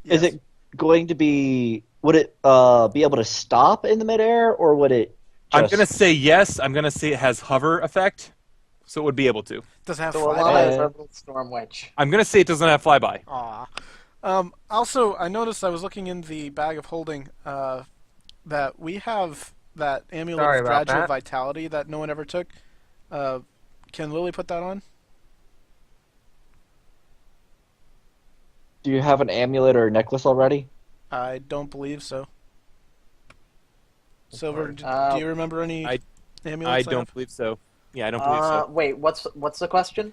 Is Yes. it going to be? Would it be able to stop in the midair, or would it I'm gonna just? say yes. I'm gonna say it has hover effect, so it would be able to. Does it have So Alana is flyby? our little storm witch. I'm gonna say it doesn't have flyby. Aw. Also, I noticed I was looking in the bag of holding that we have that amulet Sorry of about gradual that. vitality that no one ever took. Can Lily put that on? Do you have an amulet or a necklace already? I don't believe so. Silver, do you remember any I amulets? don't believe so. Yeah, I don't believe so. Wait, what's the question?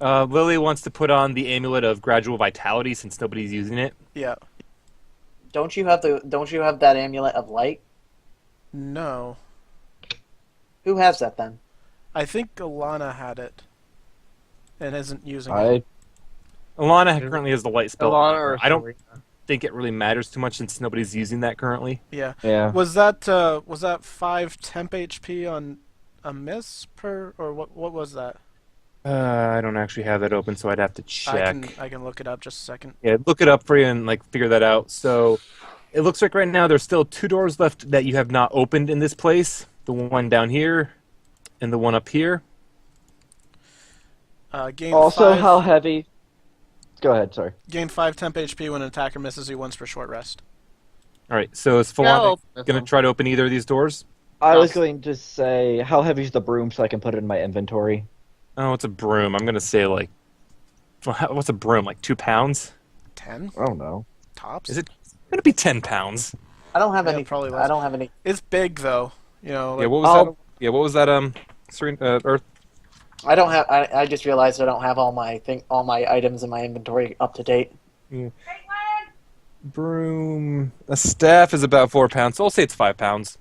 Lily wants to put on the amulet of gradual vitality since nobody's using it. Yeah. Don't you have that amulet of light? No. Who has that then? I think Elana had it and isn't using it. I Alana currently has the light spell. Elana or I don't Surina? think it really matters too much since nobody's using that currently. Yeah. yeah. Was that 5 temp HP on a miss per, or what was that? I don't actually have that open, so I'd have to check. I can look it up just a second. Yeah, look it up for you and figure that out. So it looks like right now there's still 2 doors left that you have not opened in this place. The one down here and the one up here. Gain Also, 5, how heavy? Go ahead. Sorry. gain 5 temp HP when an attacker misses you once for short rest. All right, so is Yeah, Falana I'll open this going to one. try to open either of these doors? I was going to say, how heavy is the broom so I can put it in my inventory? Oh, it's a broom. I'm going to say what's a broom? 2 pounds? 10 I don't know. tops. Is it going to be 10 pounds? I don't have Yeah, any. probably less. I don't have any. It's big though. You know. Yeah, Like, what was I'll- that? Yeah, what was that? Serene, Earth. I don't have. I just realized I don't have all my items in my inventory up to date. Broom. A staff is about 4 pounds, so I'll say it's 5 pounds.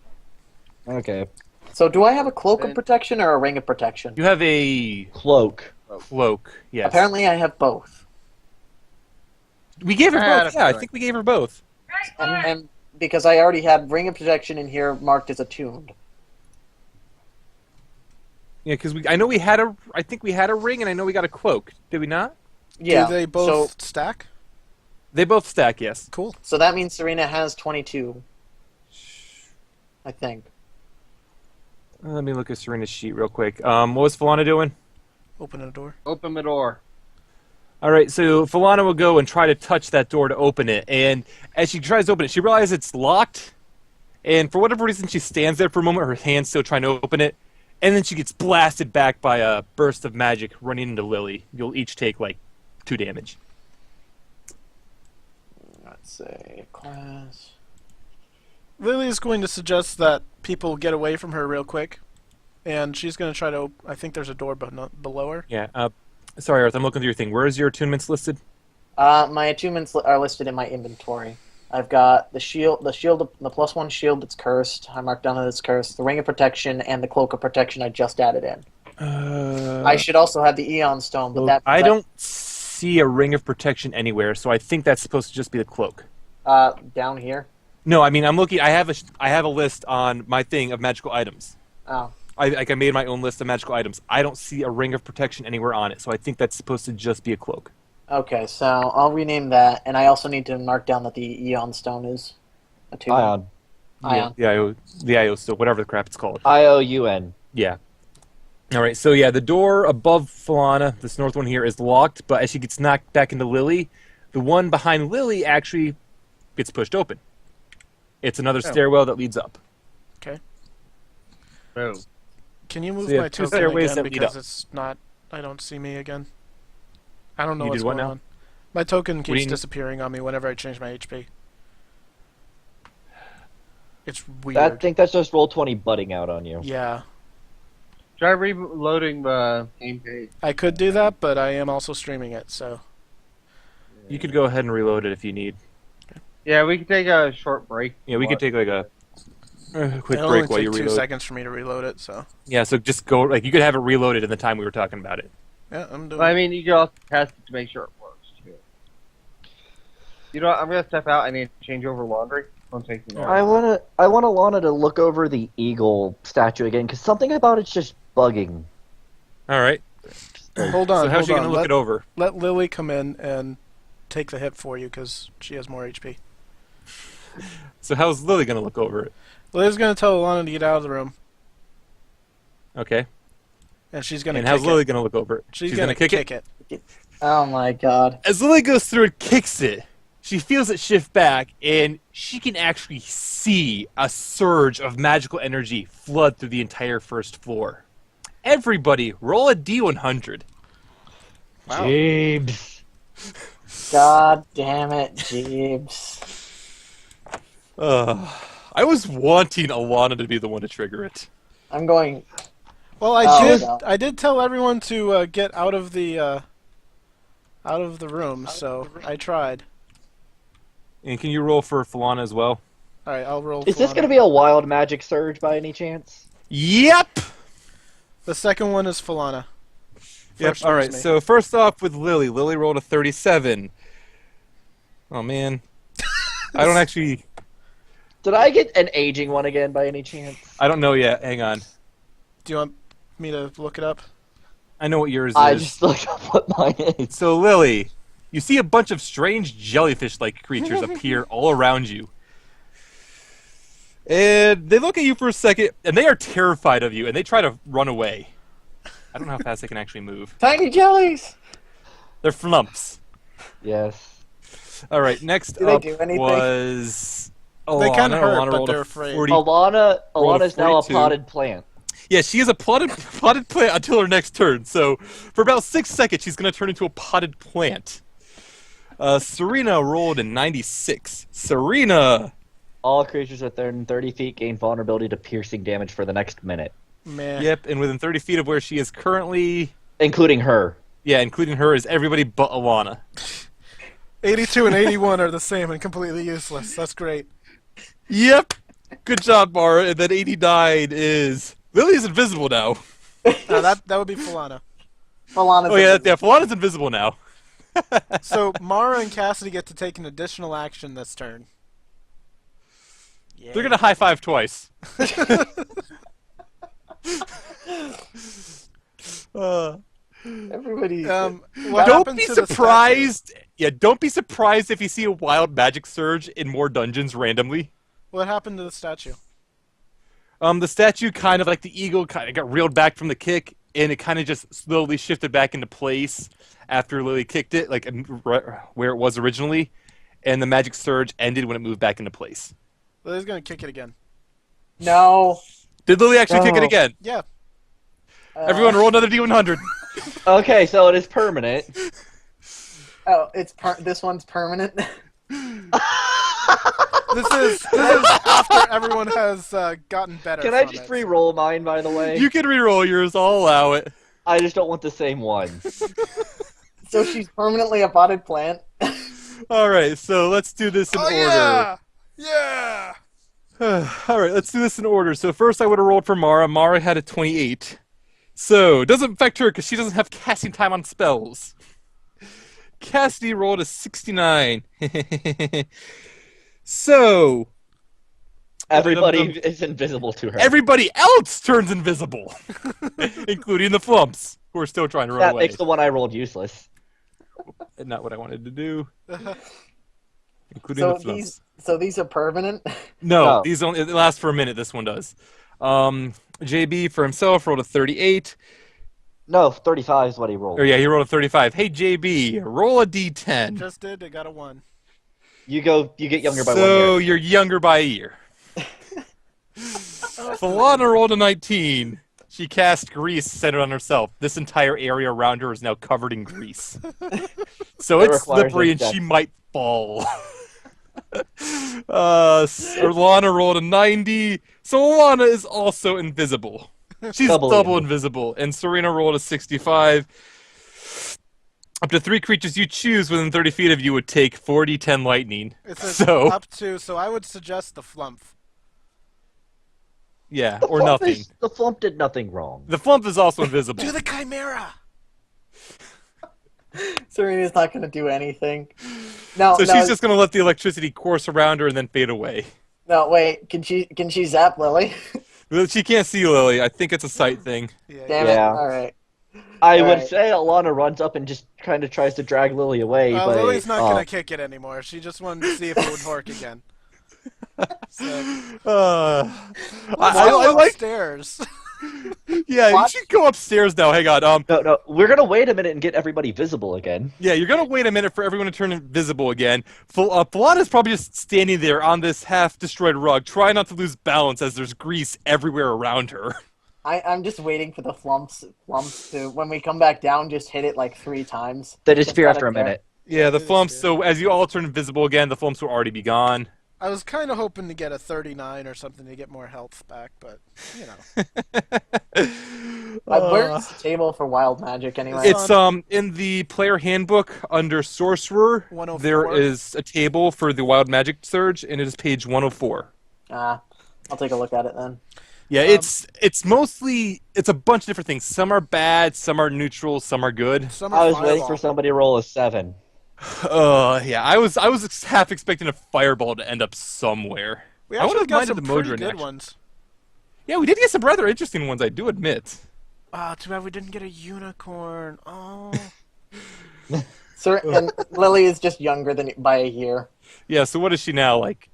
Okay. So do I have a cloak of protection or a ring of protection? You have a Cloak. cloak. Yes. Apparently, I have both. we gave her I had both. a Yeah, I feeling. think we gave her both. And because I already had ring of protection in here marked as attuned. Yeah, because I know we had a. I think we had a ring, and I know we got a cloak. Did we not? Yeah. Do they both stack? They both stack. Yes. Cool. So that means Serena has 22. I think. Let me look at Serena's sheet real quick. What was Falana doing? Open a door. Open the door. All right, so Falana will go and try to touch that door to open it, and as she tries to open it, she realizes it's locked, and for whatever reason, she stands there for a moment, her hand's still trying to open it, and then she gets blasted back by a burst of magic running into Lily. You'll each take 2 damage. Let's say class. Lily is going to suggest that people get away from her real quick, and she's going to try to. I think there's a door below her. Yeah. Sorry, Earth. I'm looking through your thing. Where is your attunements listed? My attunements are listed in my inventory. I've got the shield, the +1 shield that's cursed. I marked down that it's cursed. The ring of protection and the cloak of protection I just added in. I should also have the Eon Stone, but I don't see a ring of protection anywhere, so I think that's supposed to just be the cloak. down here. No, I mean I'm looking. I have a list on my thing of magical items. Oh, I made my own list of magical items. I don't see a ring of protection anywhere on it, so I think that's supposed to just be a cloak. okay. So I'll rename that, and I also need to mark down that the Eon Stone is attuned. Ion. Ion. Yeah, the IO still, whatever the crap it's called. IOUN. Yeah. All right, so yeah, the door above Falana, this north one here, is locked, but as she gets knocked back into Lily, the one behind Lily actually gets pushed open. It's another stairwell that leads up. Boom. Can you move So you my have 2 token stairways again that lead because up. it's not? I don't see me again. I don't know You what's did what going now? on. My token do you keeps need? disappearing on me whenever I change my HP. It's weird. I think that's just Roll20 butting out on you. Yeah, Try reloading the game page. I could do that, but I am also streaming it, so You could go ahead and reload it if you need. Yeah, we can take a short break. Yeah, we could take a quick it'll only break while take you 2 reload. seconds for me to reload it. So Yeah, so just go, you could have it reloaded in the time we were talking about it. yeah, I'm doing. I mean, you can also test it to make sure it works too. You know what? I'm gonna step out. I need to change over laundry. Don't take me I want Alana to look over the eagle statue again because something about it's just bugging. All right. Hold on, So how's hold she on. going to look it over? Let Lily come in and take the hit for you because she has more HP. So how's Lily gonna look over it? Lily's gonna tell Elana to get out of the room, Okay. and she's gonna. And kick how's Lily it. gonna look over it? She's gonna kick it. Oh my god. As Lily goes through and kicks it, she feels it shift back, and she can actually see a surge of magical energy flood through the entire first floor. Everybody, roll a D100. Wow. Jeebs. God damn it, Jeeves. I was wanting Alana to be the one to trigger it. I'm going. Well, Oh, no. I did tell everyone to get out of the room, so I tried. And can you roll for Falana as well? All right, I'll roll. Is this Falana. going to be a wild magic surge by any chance? Yep! The second one is Falana. Yep, First alright, one's me. so first off with Lily. Lily rolled a 37. Oh, man. I don't actually... Did I get an aging one again by any chance? I don't know yet. Hang on. Do you want me to look it up? I know what yours I is. just looked up what mine is. So, Lily, you see a bunch of strange jellyfish-like creatures appear all around you. And they look at you for a second, and they are terrified of you, and they try to run away. I don't know how fast they can actually move. Tiny jellies! They're flumps. Yes. All right, next Do they up do anything? was... They can Alana. hurt, Alana but rolled a they're afraid. 40. Alana's now a 42. potted plant. Yeah, she is a potted plant until her next turn. So for about 6 seconds, she's going to turn into a potted plant. Surina rolled a 96. Surina! All creatures within 30 feet gain vulnerability to piercing damage for the next minute. Man. Yep, and within 30 feet of where she is currently... Including her. Yeah, including her is everybody but Alana. 82 and 81 are the same and completely useless. That's great. Yep! Good job, Mara. And then 89 is... Lily's invisible now. That would be Falana. Falana's Oh, yeah, Falana's invisible now. So Mara and Cassidy get to take an additional action this turn. Yeah. They're going to high-five twice. Everybody. What Don't happened be to the surprised. Yeah, don't be surprised if you see a wild magic surge in more dungeons randomly. statue? What happened to the statue? The statue kind of like the eagle kind of got reeled back from the kick, and it kind of just slowly shifted back into place after Lily kicked it, like where it was originally, and the magic surge ended when it moved back into place. Lily's gonna kick it again. No. Did Lily actually kick it Oh. again? Yeah. Everyone roll another D100. Okay, so it is permanent. Oh, this one's permanent. This is after everyone has gotten better. Can I from just it. re-roll mine, by the way? You can re-roll yours. I'll allow it. I just don't want the same one. So she's permanently a potted plant. All right, so let's do this in Oh order. yeah, yeah. All right, let's do this in order. So first I would have rolled for Mara. Mara had a 28. So, doesn't affect her because she doesn't have casting time on spells. Cassidy rolled a 69. So, Everybody is invisible to her. everybody else turns invisible, including the flumps, who are still trying to run That away. makes the one I rolled useless. Not what I wanted to do. Including the flumps. So these are permanent. No, No. these only it lasts for a minute. This one does. JB for himself rolled a 38. No, 35 is what he rolled. Or yeah, he rolled a 35. Hey JB, roll a D10. Just did. It got a 1. You get younger by 1 So year. you're younger by a year. Falana rolled a 19. She cast grease centered on herself. This entire area around her is now covered in grease. So That it's requires slippery a and death. she might fall. Alana rolled a 90. So Alana is also invisible. She's Double double invisible. invisible. And Surina rolled a 65. Up to 3 creatures you choose within 30 feet of you would take 4d10 lightning. It says So, up to. So I would suggest the flump. yeah, The or flump nothing. The flump did nothing wrong. The flump is also invisible. Do the chimera. Serena's not going to do anything. No, So no, she's just going to let the electricity course around her and then fade away. no. Wait, can she zap Lily? She can't see Lily. I think it's a sight thing. Yeah. Damn Yeah. it! All right. I would Alright. say Elana runs up and just kind of tries to drag Lily away, but Lily's not gonna kick it anymore. She just wanted to see if it would work again. So, I like. upstairs. Yeah, you What? should go upstairs now. Hang on. no, we're gonna wait a minute and get everybody visible again. Yeah, you're gonna wait a minute for everyone to turn invisible again. Falana's probably just standing there on this half-destroyed rug, trying not to lose balance as there's grease everywhere around her. I'm just waiting for the flumps to, when we come back down, just hit it like 3 times. They disappear Just after a out of minute. Yeah, the it is flumps. good. So as you all turn invisible again, the flumps will already be gone. I was kind of hoping to get a 39 or something to get more health back, but you know. Where's the table for wild magic anyway? It's in the player handbook under Sorcerer. 104. There is a table for the Wild Magic Surge, and it is page 104. I'll take a look at it then. Yeah, it's mostly a bunch of different things. Some are bad, some are neutral, some are good. Some I are was waiting fireball. for somebody to roll a 7. Yeah, I was half expecting a fireball to end up somewhere. We I actually would've got minded some the pretty Modron good action. ones. Yeah, we did get some rather interesting ones, I do admit. Ah, too bad we didn't get a unicorn. Oh. And Lily is just younger than by a year. Yeah, so what is she now, like?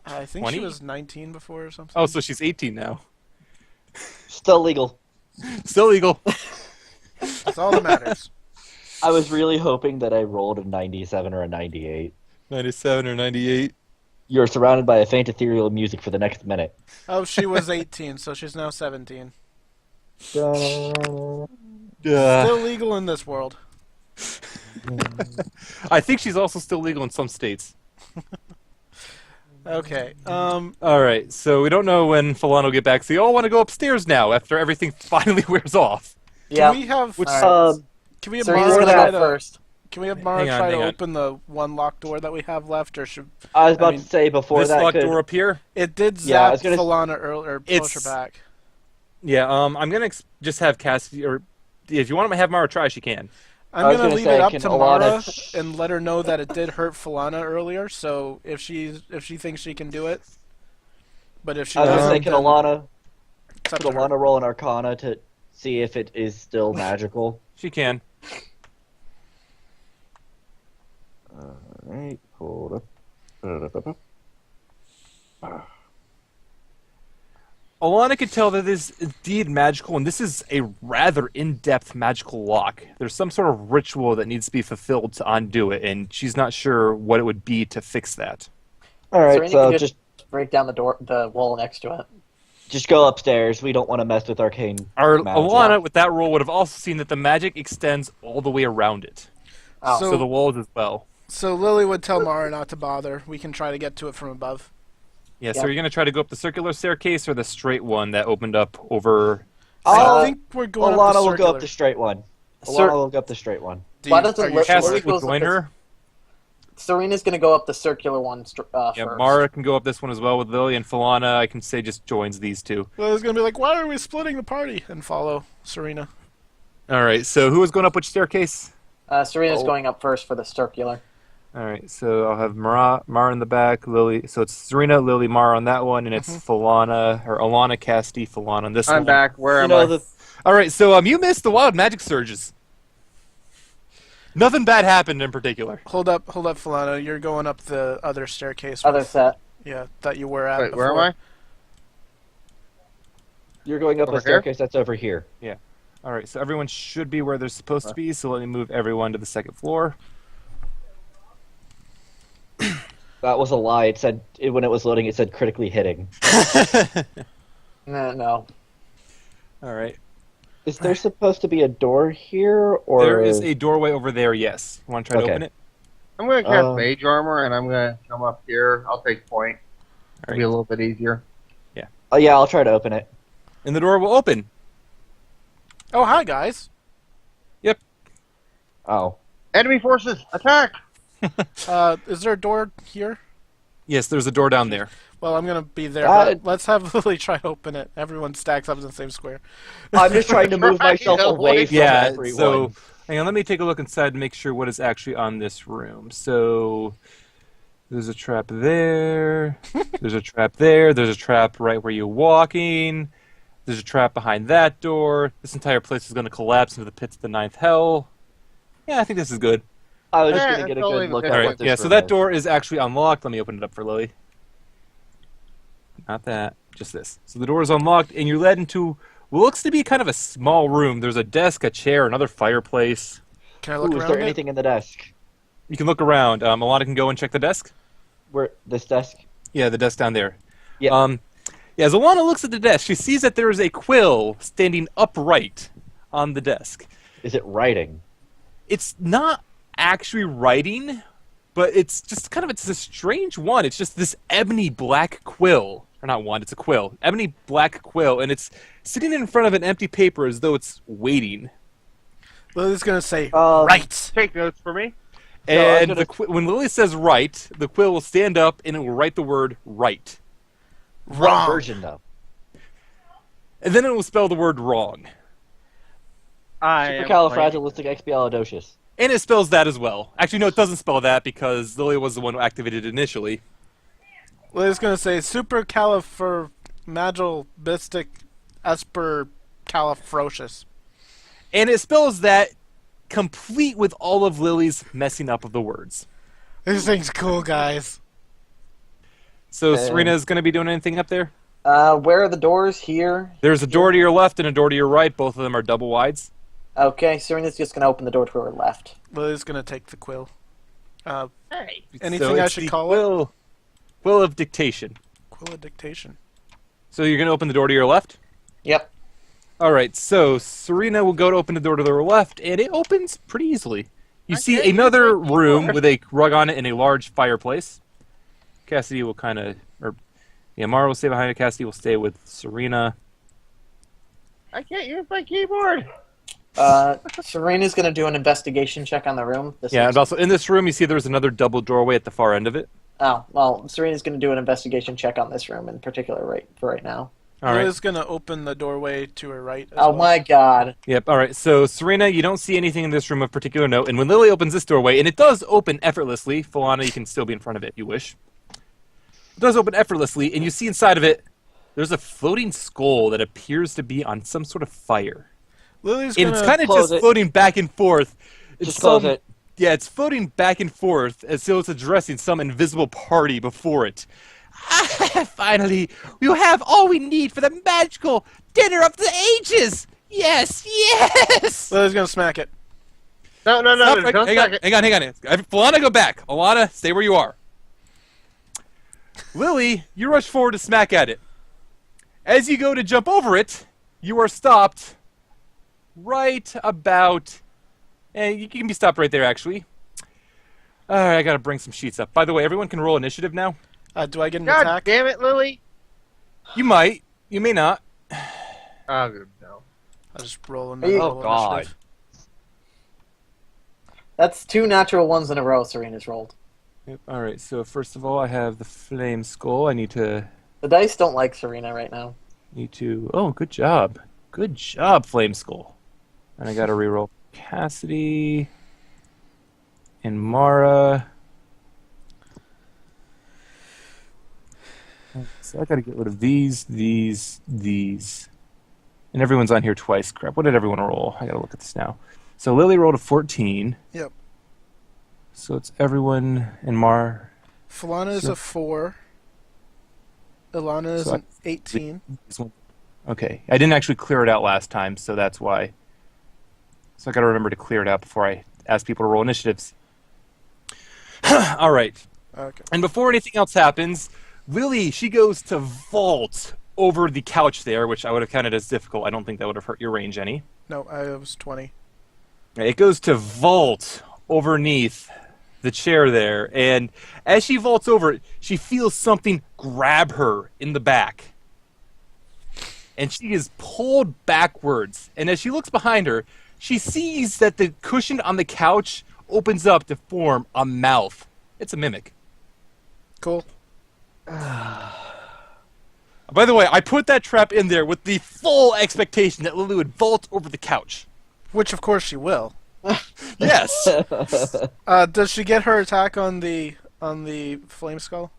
I think 20? she was 19 before or something. Oh, so she's 18 now. Still legal. Still legal. That's all that matters. I was really hoping that I rolled a 97 or a 98. 97 or 98. You're surrounded by a faint ethereal music for the next minute. Oh, she was 18, so she's now 17. Yeah. Still legal in this world. I think she's also still legal in some states. Okay. Alright, so we don't know when Falana will get back, so you all want to go upstairs now after everything finally wears off. Yeah. Can we have Alright. can we have Serena's Mara gonna try go to first. can we have Mara Hang on, try to hang on. open the one locked door that we have left, or should I was about mean, to say before This that locked could... door up here? it did Yeah, I zap was gonna- Falana earlier, or push her It's- back? Yeah, I'm gonna just have Cassie, or if you want to have Mara try, she can. I'm I was gonna gonna leave say, it up can to Alana- Mara and let her know that it did hurt Falana earlier. So if she thinks she can do it, but if she I was doesn't, gonna say, can then Alana, it's up could to her. Alana roll an Arcana to see if it is still magical? She can. Alright, hold up. Alana could tell that this is indeed magical, and this is a rather in-depth magical lock. There's some sort of ritual that needs to be fulfilled to undo it, and she's not sure what it would be to fix that. Alright, Serena so can just break down the wall next to it. go upstairs. We don't want to mess with arcane magic. Alana, with that roll, would have also seen that the magic extends all the way around it. Oh. So the walls as well. So Lily would tell Mara not to bother. We can try to get to it from above. Yeah, so Yep. you're going to try to go up the circular staircase or the straight one that opened up over... I Uh, think we're going Alana up the will circular. go up the straight one. Sir- Alana will go up the straight one. Why doesn't are you Lily- sure? Cassie Lily will goes join up her. Serena's gonna go up the circular one Yeah, first. Mara can go up this one as well with Lily, and Falana, I can say, just joins these two. Lily's gonna be like, "Why are we splitting the party?" and follow Serena. All right, so who is going up which staircase? Serena's Oh. going up first for the circular. All right, so I'll have Mara in the back, Lily. So it's Serena, Lily, Mara on that one, and it's Falana or Alana, Casti, Falana on this one. I'm back. Where You am know, I? the All right, so you missed the wild magic surges. Nothing bad happened in particular. Hold up, Falana. You're going up the other staircase. Other with- set. Yeah, that you were at. Wait, where am before. I? you're going up Over a staircase that's over here. All right, so everyone should be where they're supposed to be. So let me move everyone to the second floor. That was a lie. It said when it was loading, it said critically hitting. No. All right, Is there supposed to be a door here, or there is a doorway over there. Yes, you want to try to Okay. open it? I'm gonna cast Um, mage armor, and I'm gonna come up here. I'll take point. It'll be a little bit easier. Oh yeah, I'll try to open it. And the door will open. Oh, hi guys. Oh, Enemy forces, attack! Is there a door here? Yes, there's a door down there. Well, I'm gonna be there. Uh, But let's have Lily try to open it. Everyone stacks up in the same square. I'm just trying to move myself away from Yeah, everyone. so hang on, let me take a look inside to make sure what is actually on this room. So there's a trap there, there's a trap there, there's a trap right where you're walking. There's a trap behind that door. This entire place is going to collapse into the pits of the ninth hell. Yeah, I think this is good. I was just Yeah, gonna get a it's all good even look good. at All what right, this yeah, so room that is. door is actually unlocked. Let me open it up for Lily. Not that, just this. So the door is unlocked, and you're led into what looks to be kind of a small room. There's a desk, a chair, another fireplace. Can I look Ooh, is around there it? anything in the desk? You can look around. Alana can go and check the desk. Where this desk? Yeah, the desk down there. Yeah. Yeah, as Alana looks at the desk, she sees that there is a quill standing upright on the desk. Is it writing? It's not actually writing, but it's just kind of it's a strange one. It's just this ebony black quill. Or not one, it's a quill. Ebony black quill, and it's sitting in front of an empty paper as though it's waiting. Lily's gonna say, Um, right. Take notes for me. And gonna- when Lily says right, the quill will stand up and it will write the word right. What Wrong. version though? And then it will spell the word wrong. Supercalifragilisticexpialidocious. And it spells that as well. Actually, no, it doesn't spell that because Lily was the one who activated it initially. Lily's gonna say supercalifragilistic espercalifrocious. And it spells that complete with all of Lily's messing up of the words. This thing's cool, guys. So Serena is going to be doing anything up there? Where are the doors? Here? There's a door to your left and a door to your right. Both of them are double wides. Okay, Serena's just going to open the door to her left. Lily's gonna take the quill. Hey. Anything So I it's should the call it? Quill of dictation. Quill of dictation. So you're going to open the door to your left? Yep. All right, so Serena will go to open the door to her left, and it opens pretty easily. You see Okay, another you can room more. with a rug on it and a large fireplace. Cassidy will Mara will stay behind it. Cassidy will stay with Serena. I can't use my keyboard. Serena's going to do an investigation check on the room. Yeah, and also in this room, you see there's another double doorway at the far end of it. Oh, well, Serena's going to do an investigation check on this room in particular for right now. All right. Lily's gonna open the doorway to her right. As Oh well. my god. Yep. All right. So Serena, you don't see anything in this room of particular note, and when Lily opens this doorway, and it does open effortlessly. Falana, you can still be in front of it if you wish. It does open effortlessly, and you see inside of it, there's a floating skull that appears to be on some sort of fire, Lily's and gonna. it's kind of Close just it. floating back and forth. Just close it. Yeah, it's floating back and forth as though it's addressing some invisible party before it. Finally, we'll have all we need for the magical dinner of the ages. Yes, yes. Lily's gonna smack it. No, Stop right- don't hang suck on, it. hang on. Falana, go back. Alana, stay where you are. Lily, you rush forward to smack at it. As you go to jump over it, you are stopped right about... And you can be stopped right there, actually. Alright, I gotta bring some sheets up. By the way, everyone can roll initiative now. Do I get an God attack? damn it, Lily. You might. You may not. Oh, good. No. I'll just roll Hey, another oh, roll God. initiative. That's 2 natural ones in a row Serena's rolled. Yep. Alright, so first of all, I have the flame skull. I need to... The dice don't like Serena right now. Oh, good job. Good job, Flame Skull. And I gotta reroll Cassidy and Mara. So I gotta get rid of these. And everyone's on here twice. Crap, what did everyone roll? I gotta look at this now. So Lily rolled a 14. Yep. So it's everyone and Falana is Sure. a 4. Elana is So an 18. Okay, I didn't actually clear it out last time, so that's why. So I gotta remember to clear it out before I ask people to roll initiatives. All right. Okay. And before anything else happens, Lily, she goes to vault over the couch there, which I would have counted as difficult. I don't think that would have hurt your range any. No, I was 20. It goes to vault overneath the chair there, and as she vaults over it, she feels something grab her in the back. And she is pulled backwards. And as she looks behind her, she sees that the cushion on the couch opens up to form a mouth. It's a mimic. Cool. By the way, I put that trap in there with the full expectation that Lily would vault over the couch. Which, of course, she will. Yes. Does she get her attack on the flame skull?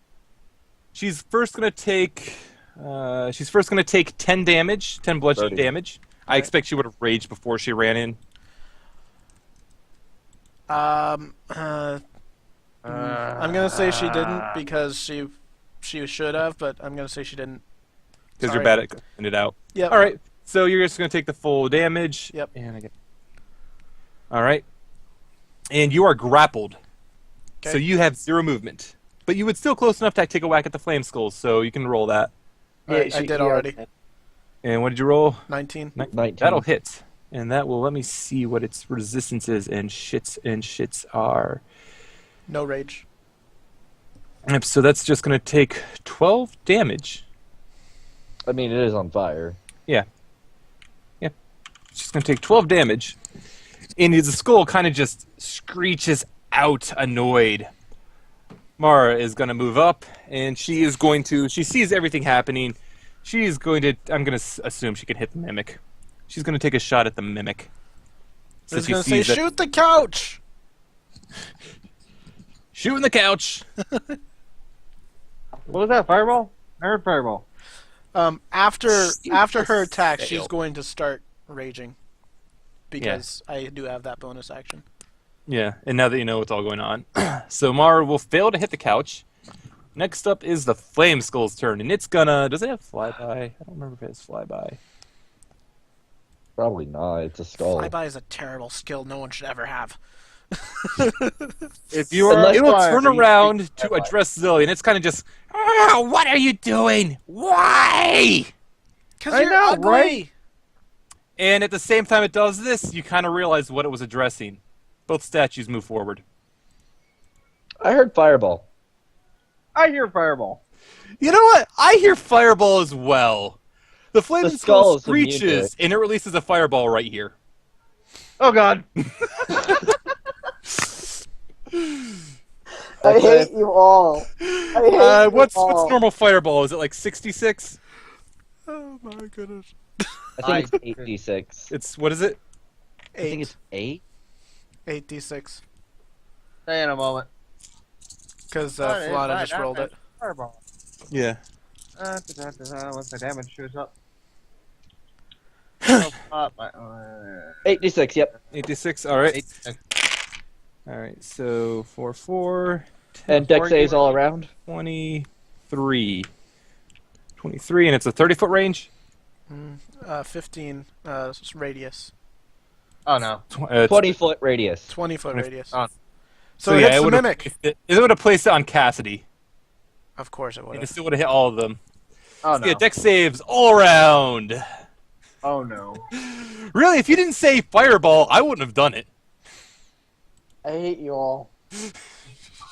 She's first going to take... She's first going to take 10 damage, 10 bludgeoning 30. damage. I expect she would have raged before she ran in. I'm gonna say she didn't because she should have, but I'm gonna say she didn't. Because you're Sorry. bad at cutting it out. Yep. All right, so you're just going to take the full damage. Yep. And I get. All right. And you are grappled. Okay. So you have 0 movement. But you would still close enough to take a whack at the flame skulls, so you can roll that. Alright, I did already. And what did you roll? 19. 19. That'll hit. And that will let me see what its resistance is and shits are. No rage. Yep, so that's just going to take 12 damage. I mean, it is on fire. Yeah. Yep. It's just going to take 12 damage. And the skull kind of just screeches out, annoyed. Mara is going to move up, and she is going to... She sees everything happening. She is going to... I'm going to assume she can hit the Mimic. She's going to take a shot at the Mimic. I was she gonna say, sees that- shoot the couch! Shooting the couch! What was that? Fireball? I heard fireball. After her attack, fail. she's going to start raging. Because I do have that bonus action. Yeah, and now that you know what's all going on. So Mara will fail to hit the couch. Next up is the Flame Skull's turn, and it's gonna... Does it have flyby? I don't remember if it has flyby. Probably not. It's a skull. Flyby is a terrible skill no one should ever have. If you are Unless- It will fire, turn you around speak to address Zilly, and it's kind of just... "Ah, what are you doing? Why?" Because I you're know, ugly! right? And at the same time it does this, you kind of realize what it was addressing. Both statues move forward. I heard fireball. I hear fireball. You know what? I hear fireball as well. The flaming The skull skull is immune to screeches, it. and it releases a fireball right here. Oh god. I hate you all. I hate you What's all. normal fireball? Is it like 66? Oh my goodness. I think it's 8d6. It's what is it? I think it's 8. 8d6. Stay in a moment. Because Alright, Falana right, just rolled it. Fireball. Yeah. Once the damage shows up. Oh, my, 8d6, yep. 86. All right. All right. So 4, 10, And deck saves all around. 23. 23, and it's a 30-foot range. 15 radius. Oh no. 20-foot radius. 20-foot 20 radius. Oh. So it hits the would've- mimic. It would have placed it on Cassidy. Of course it would And it have. still would have hit all of them. Oh So no. yeah, deck saves all around. Oh no. Really, if you didn't say fireball, I wouldn't have done it. I hate you all.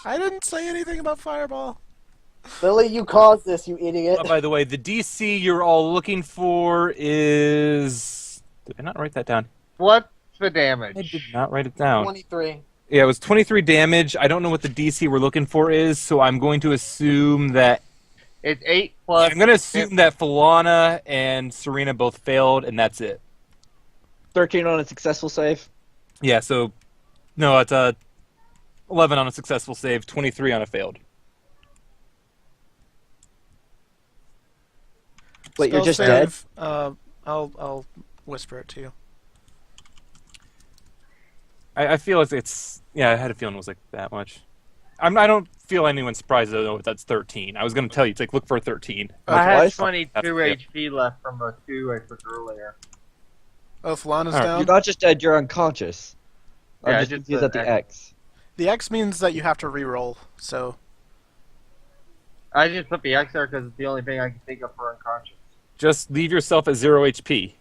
I didn't say anything about fireball. Lily, you caused this, you idiot. By the way, the DC you're all looking for is... Did I not write that down? What's the I damage? did not write it down. 23. Yeah, it was 23 damage. I don't know what the DC we're looking for is, so I'm going to assume that... It's 8 plus. I'm going to assume that Falana and Surina both failed, and that's it. 13 on a successful save. Yeah, so... No, it's 11 on a successful save, 23 on a failed. Wait, you're Spell just save, dead? I'll whisper it to you. I feel it's... Yeah, I had a feeling it was like that much. I don't feel anyone's surprised, though, if that's 13. I was going to tell you, it's like, look for a 13. I Twice? had 22 That's- HP left from the 2 I took earlier. Oh, Falana's Alright, down. You're not just dead, you're unconscious. Yeah, I'm I just just confused at put the X. The X means that you have to re-roll, so... I just put the X there because it's the only thing I can think of for unconscious. Just leave yourself at 0 HP.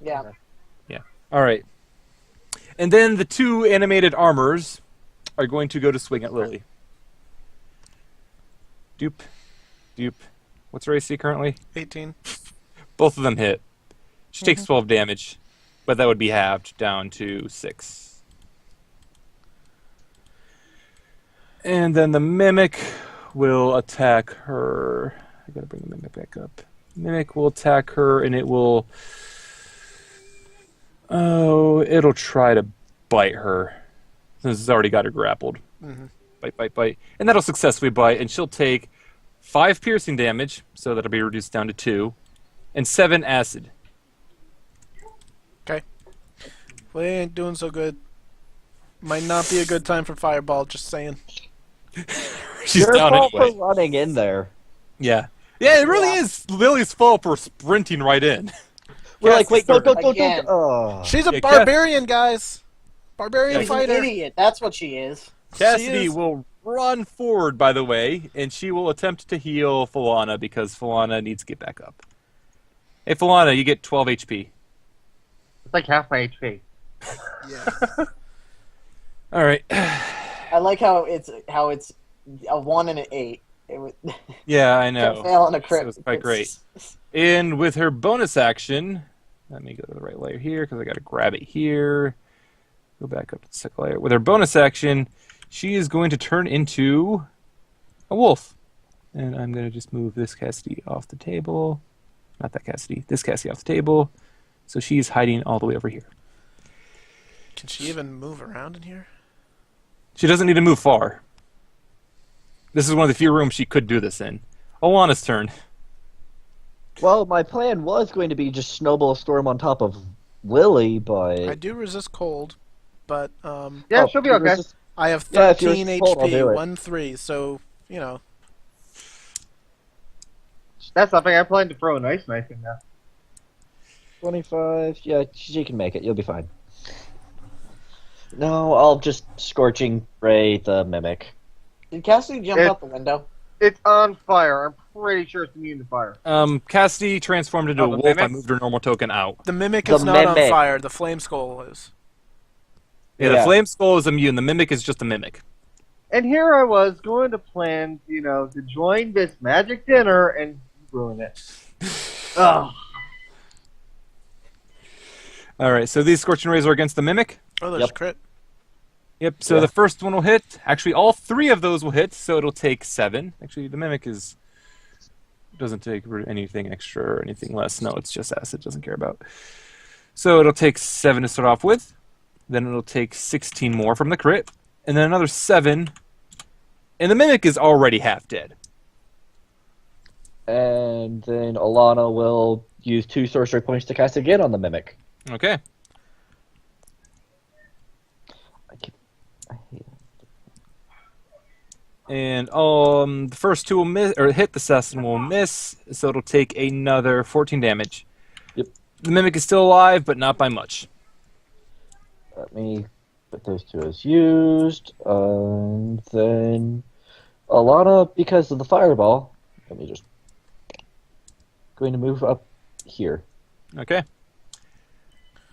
Yeah. All right. And then the 2 animated armors are going to go to swing at Lily. Dupe. Dupe. What's her AC currently? 18. Both of them hit. She takes 12 damage, but that would be halved down to 6. And then the Mimic will attack her. I gotta bring the Mimic back up. Mimic will attack her, and it will... Oh, it'll try to bite her. Since it's already got her grappled. Mhm. Bite, bite, bite. And that'll successfully bite, and she'll take 5 piercing damage, so that'll be reduced down to 2, and 7 acid. Okay. We ain't doing so good. Might not be a good time for fireball. Just saying. She's Your down fault anyway. for running in there. Yeah. Yeah, it really is Lily's fault for sprinting right in. We're like, wait, don't. Again. She's a Yeah, barbarian, guys. Barbarian She's an fighter. idiot. That's what she is. Cassidy is. will run forward, by the way, and she will attempt to heal Falana because Falana needs to get back up. Hey, Falana, you get 12 HP. It's like half my HP. Yeah. All right. I like how it's a 1 and an 8. It would Yeah, I know. fail on a crit. So it's quite great. And with her bonus action, let me go to the right layer here because I got to grab it here. Go back up to the second layer. With her bonus action, she is going to turn into a wolf. And I'm going to just move this Cassidy off the table. Not that Cassidy. This Cassidy off the table. So she's hiding all the way over here. Can she even move around in here? She doesn't need to move far. This is one of the few rooms she could do this in. Alana's turn. Well, my plan was going to be just snowball storm on top of Lily, but I do resist cold, but Yeah, she'll be you okay. resist- I have Yeah, if you're 13 cold, I'll do HP, it. 1-3, so, you know. That's nothing. I plan to throw a nice knife in there. 25. Yeah, she can make it. You'll be fine. No, I'll just scorching ray the mimic. Did Cassidy jump It- out the window? It's on fire. I'm pretty sure it's immune to fire. Cassidy transformed into Oh, a the wolf. I mimic? moved her normal token out. The mimic The is not on mimic. fire. The flame skull is. Yeah, the Yeah. flame skull is immune. The mimic is just a mimic. And here I was going to plan, to join this magic dinner and ruin it. Oh. All right, so these scorching rays are against the mimic. Oh, there's Yep. a crit. Yep. So Yeah. the first one will hit. Actually, all 3 of those will hit. So it'll take 7. Actually, the mimic doesn't take anything extra or anything less. No, it's just acid. Doesn't care about. So it'll take 7 to start off with. Then it'll take 16 more from the crit, and then another 7. And the mimic is already half dead. And then Alana will use 2 sorcery points to cast again on the mimic. Okay. I hate it. And the first 2 will miss, or hit. The assassin will miss, so it'll take another 14 damage. Yep. The mimic is still alive, but not by much. Let me put those 2 as used. And then Alana, because of the fireball, let me just going to move up here. Okay.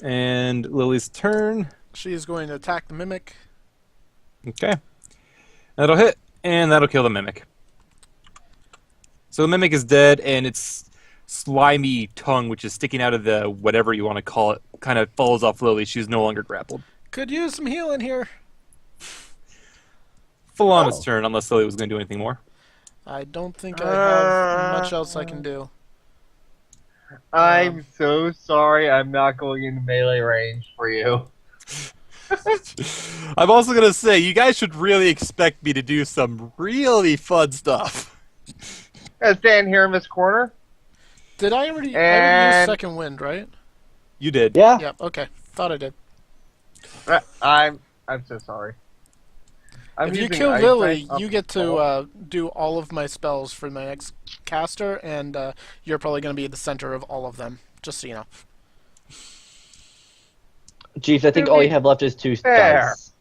And Lily's turn. She is going to attack the mimic. Okay. That'll hit, and that'll kill the mimic. So the mimic is dead, and its slimy tongue, which is sticking out of the whatever you want to call it, kind of falls off Lily. She's no longer grappled. Could use some healing here. Falana's Oh. turn, unless Lily was going to do anything more. I don't think I have much else I can do. I'm so sorry. I'm not going into melee range for you. I'm also going to say, you guys should really expect me to do some really fun stuff. I stand here in this corner. Did I already use And- second wind, right? You did. Yeah. Yep, okay. Thought I did. I'm so sorry. If you using kill ice Lily, knife you up get the wall. to do all of my spells for my next caster, and you're probably going to be at the center of all of them, just so you know. Jeez, I think To all be you have left is 2 fair. dice.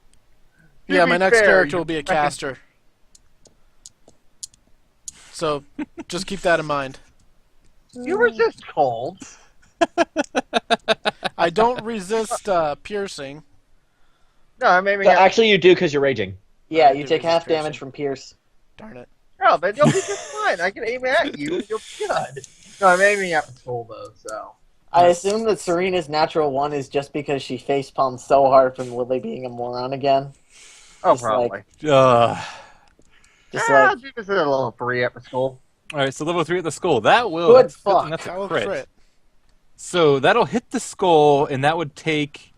To Yeah, be my next fair, character you will be a fucking- caster. So, just keep that in mind. You resist cold. I don't resist piercing. No, I'm aiming So at. actually, you do because you're raging. Yeah, I you do take half resist piercing. damage from Pierce. Darn it. No, then you'll be just fine. I can aim at you. And you'll be good. No, I'm aiming at the soul though. So. I assume that Serena's natural 1 is just because she facepalmed so hard from Lily being a moron again. Oh, Just like- probably. Just I'll like, do this at a level 3 at the school. All right, so level 3 at the skull. That will. Good that's good, fuck. and that's a That will crit. crit. So that'll hit the skull, and that would take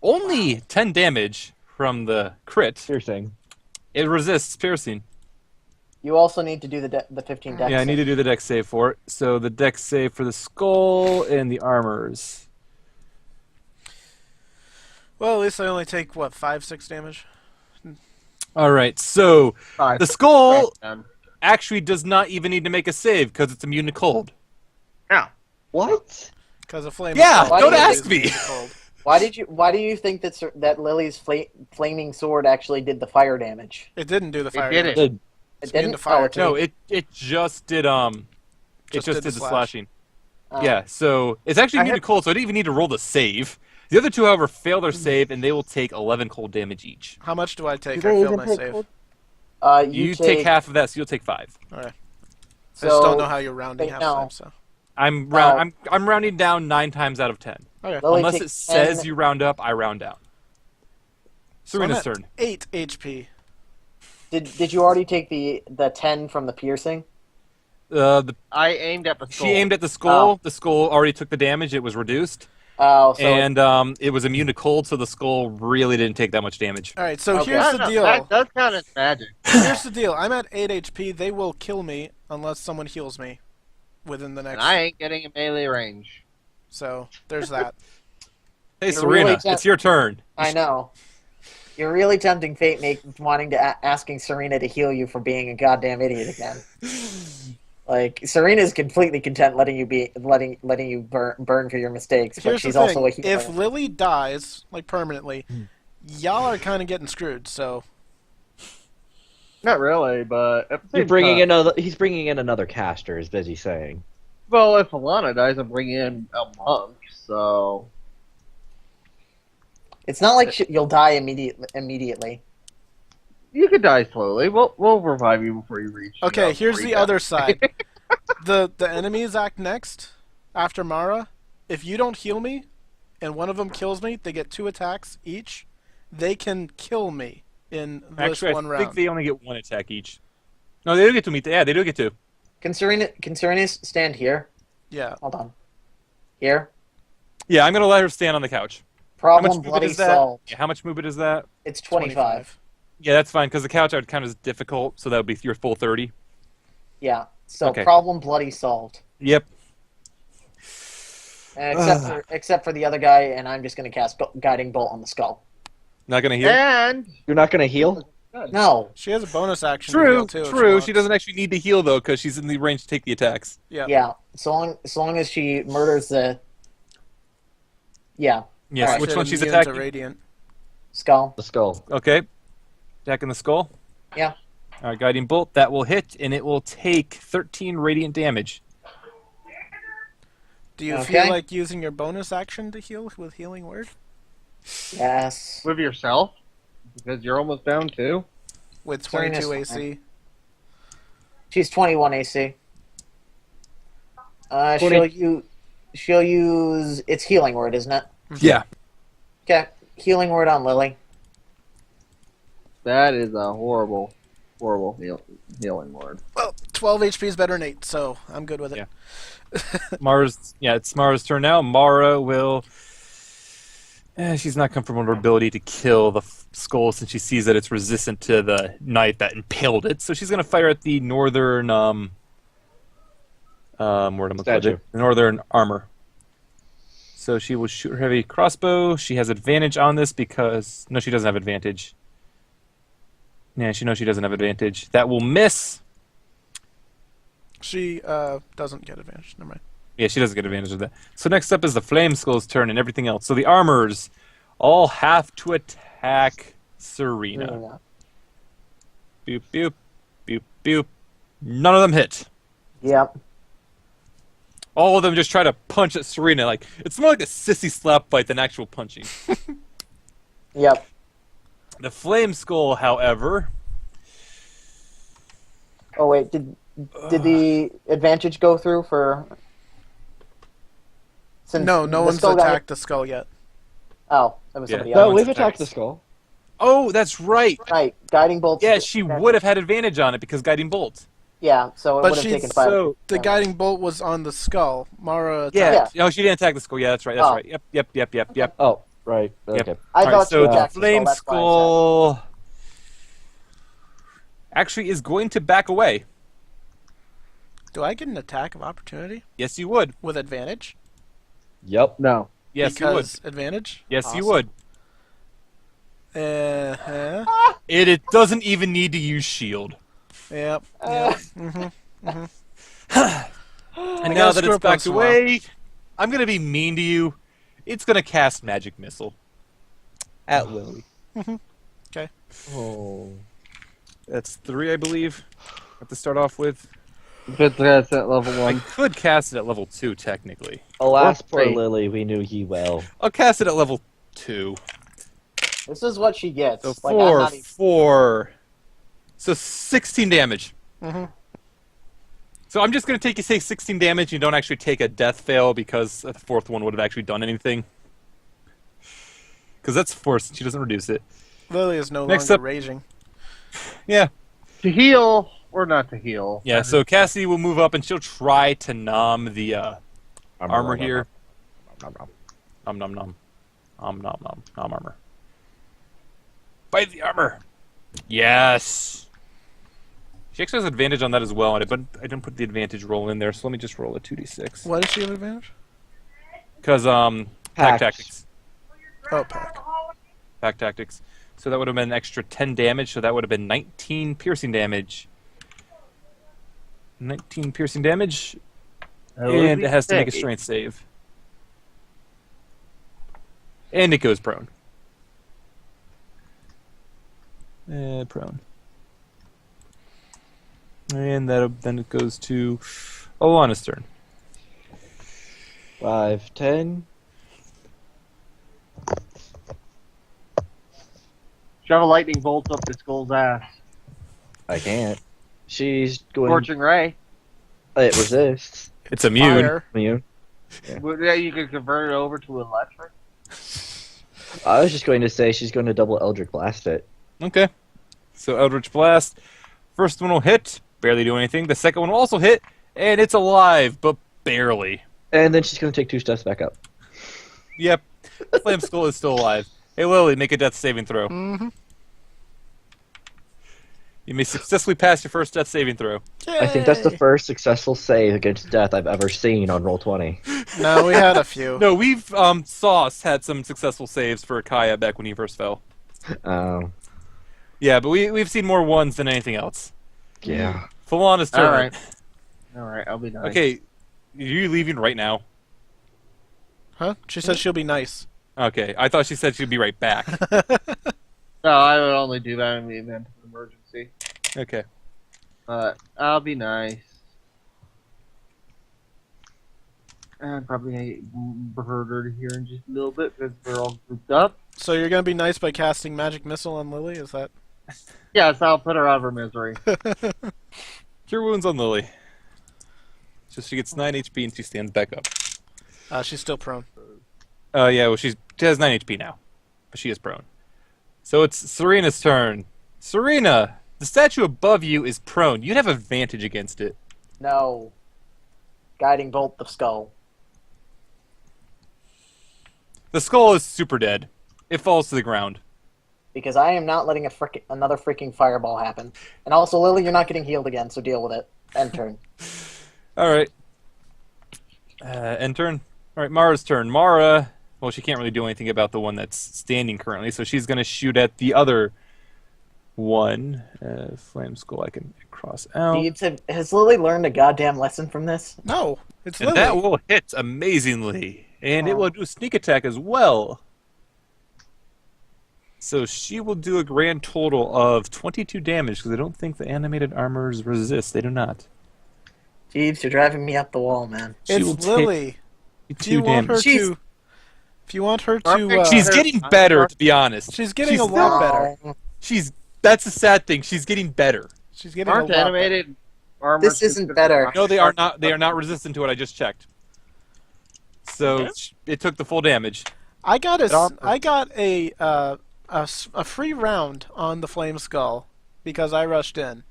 only 10 damage from the crit. Piercing. It resists piercing. You also need to do the 15 dex. Yeah, I need to do the dex save for it. So the dex save for the skull and the armors. Well, at least I only take, what, 5, 6 damage? All right, so Five. the skull Done. actually does not even need to make a save because it's immune to cold. Now, What? Because a flame. Yeah, assault don't is ask really me. cold. Why do you think that Lily's flaming sword actually did the fire damage? It didn't do the fire. did damage. it. Good. It immune didn't. to fire, Oh, too. No, it just did it Just just did did the the slash. slashing. oh. Yeah, so it's actually I immune to cold, so I didn't even need to roll the save. The other two, however, fail their save, and they will take 11 cold damage each. How much do I take? Do I they failed even my take save. cold? You take half of that, so you'll take 5. I just So don't know how you're rounding wait, half no. time, so. I'm rounding down 9 times out of 10. Okay. Lily Unless takes it says 10 you round up, I round down. So I'm Serena's at turn. 8 HP. Did you already take the 10 from the piercing? I aimed at the skull. She aimed at the skull. Oh. The skull already took the damage. It was reduced. Oh, so And it was immune to cold, so the skull really didn't take that much damage. Alright, so Okay. here's I the don't know, deal. That does count as magic. Here's the deal. I'm at 8 HP. They will kill me unless someone heals me within the And next. I ain't getting a melee range. So there's that. Hey, You're Serena, really it's your turn. I know. You're really tempting fate, wanting to asking Serena to heal you for being a goddamn idiot again. Like Serena's completely content letting you burn for your mistakes, but Here's she's the thing. also a healer. If Lily dies, like permanently, y'all are kind of getting screwed. So Not really, but at the same He's bringing time, in another. He's bringing in another caster. Is busy saying. Well, if Alana dies, I'm bringing in a monk. So It's not like you'll die immediately. you could die slowly. We'll revive you before you reach. okay, here's where the you other side. The enemies act next after Mara. If you don't heal me, and one of them kills me, they get 2 attacks each. They can kill me in this Actually, one I think round. they only get 1 attack each. No, they do get to meet. Yeah, they do get 2. Can Serena stand here? Yeah. Hold on. Here. Yeah, I'm going to let her stand on the couch. How much Problem movement bloody is that? solved. Yeah, how much movement is that? It's 25. Yeah, that's fine, because the couch I would count as difficult, so that would be your full 30. Yeah. So Okay. problem bloody solved. Yep. Except for the other guy, and I'm just going to cast Guiding Bolt on the skull. Not going to heal? And You're not going to heal. No. She has a bonus action. to True, heal, too, if true. wants. She doesn't actually need to heal, though, because she's in the range to take the attacks. Yeah. Yeah. So long as she murders the. Yeah. Yes, Alright. which one she's Immune to attacking? Radiant. Skull. The skull. Okay. Attacking the skull. Yeah. All right, Guiding Bolt. That will hit, and it will take 13 radiant damage. Do you Okay. feel like using your bonus action to heal with Healing Word? Yes. with yourself, because you're almost down too. With Serena's 22 fine. AC? She's 21 AC. 20. She'll use its healing word, isn't it? Yeah. Okay. Healing word on Lily. That is a horrible healing word. Well, 12 HP is better than 8, so I'm good with it. Yeah. It's Mara's turn now. Mara will. She's not comfortable with her ability to kill the skull since she sees that it's resistant to the knife that impaled it. So she's going to fire at the northern Statue. the northern armor. So she will shoot her heavy crossbow. She has advantage on this because no, she doesn't have advantage. Yeah, she doesn't have advantage. That will miss. She doesn't get advantage. Never mind. Yeah, she doesn't get advantage of that. So next up is the Flame Skull's turn and everything else. So the armors all have to attack Serena. Boop, boop, boop, boop. None of them hit. Yep. All of them just try to punch at Serena. Like it's more like a sissy slap fight than actual punching. Yep. The Flame Skull, however... Oh wait, did the advantage go through for? Since No the one's skull guy- attacked the skull yet. Oh, that was Yeah. somebody No, else. we've attacked. attacked the skull. Oh, that's right. Right, guiding bolt. Yeah, she would have had advantage on it because Guiding Bolt. Yeah, so it But would have she- taken 5. so- The guiding bolt was on the skull. Mara Yeah. attacked. No, she didn't attack the skull. Yeah, that's right. That's Oh. right. Yep. Oh, right. Yep. Okay. I All right, thought so you the attacked Flame that's why I said- Skull actually is going to back away. Do I get an attack of opportunity Yes, you would. with advantage? Yep. No. Yes, Because advantage? you would. Yes, Awesome. you would. It doesn't even need to use shield. Yep. Yep. And I now gotta that screw it's up once backed in a while. away, I'm going to be mean to you. It's going to cast Magic Missile at Lily. Okay. Oh. That's 3, I believe. Have to start off with. But that's at level I 1. could cast it at level 2, technically. Alas, poor Wait. Lily, we knew ye well. I'll cast it at level 2. This is what she gets. So Like, I'm 4, not even... 4. So 16 damage. Mhm. So I'm just going to take you say 16 damage. You don't actually take a death fail because the 4th one would have actually done anything. Because that's forced. She doesn't reduce it. Lily is no Next longer up- raging. Yeah. To heal or not to heal? Yeah, so Cassie will move up and she'll try to nom the armor here. Nom nom nom. Nom nom nom. Nom armor. Bite the armor! Yes! She actually has advantage on that as well, but I didn't put the advantage roll in there, so let me just roll a 2d6. Why does she have advantage? Because, pack Pact. tactics. Oh, pack. Pack tactics. So that would have been an extra 10 damage, so that would have been 19 piercing damage. 19 piercing damage, and it has to make a strength save. And it goes prone. Prone. And then it goes to Alana's turn. 5, 10. Shove a lightning bolt up this skull's ass. I can't. She's going. Scorching ray. It resists. It's immune. Fire. Immune. Yeah, you could convert it over to electric. I was just going to say she's going to double Eldritch Blast it. Okay. So Eldritch Blast. First one will hit, barely do anything. The second one will also hit, and it's alive, but barely. And then she's going to take 2 steps back up. Yep. Flame Skull is still alive. Hey, Lily, make a death saving throw. Mm-hmm. You may successfully pass your first death saving throw. I think that's the first successful save against death I've ever seen on Roll20. No, we had a few. No, we've, Sauce had some successful saves for Kaya back when he first fell. Oh. Yeah, but we've seen more ones than anything else. Yeah. Falana's turn. Alright. Alright, I'll be nice. Okay, are you leaving right now? Huh? She said she'll be nice. Okay, I thought she said she'd be right back. No, I would only do that in the event of an emergency. Okay. But I'll be nice. I'm probably gonna get murdered here in just a little bit because we're all grouped up. So you're gonna be nice by casting Magic Missile on Lily? Is that? Yes, I'll put her out of her misery. Cure wounds on Lily. So she gets 9 HP and she stands back up. She's still prone. Yeah, well, she has 9 HP now. But she is prone. So it's Surina's turn. Surina, the statue above you is prone. You'd have advantage against it. No. Guiding bolt the skull. The skull is super dead. It falls to the ground. Because I am not letting another freaking fireball happen. And also, Lily, you're not getting healed again, so deal with it. End turn. Alright. End turn. Alright, Mara's turn. Mara, well, she can't really do anything about the one that's standing currently, so she's going to shoot at the other one. Flame Skull I can cross out. Has Lily learned a goddamn lesson from this? No, it's And Lily. that will hit amazingly. And it will do a sneak attack as well. So she will do a grand total of 22 damage, because I don't think the animated armors resist. They do not. Jeeves, you're driving me up the wall, man. She will It's Lily. take If 2 you want her damage. to, if you want her to, She's getting better, to be honest. she's getting she's a lot better. That's the sad thing. She's getting better. She's getting Aren't a lot animated armor? This isn't better. No, they are not. They are not resistant to it. I just checked. So it took the full damage. I got a free round on the Flame Skull because I rushed in,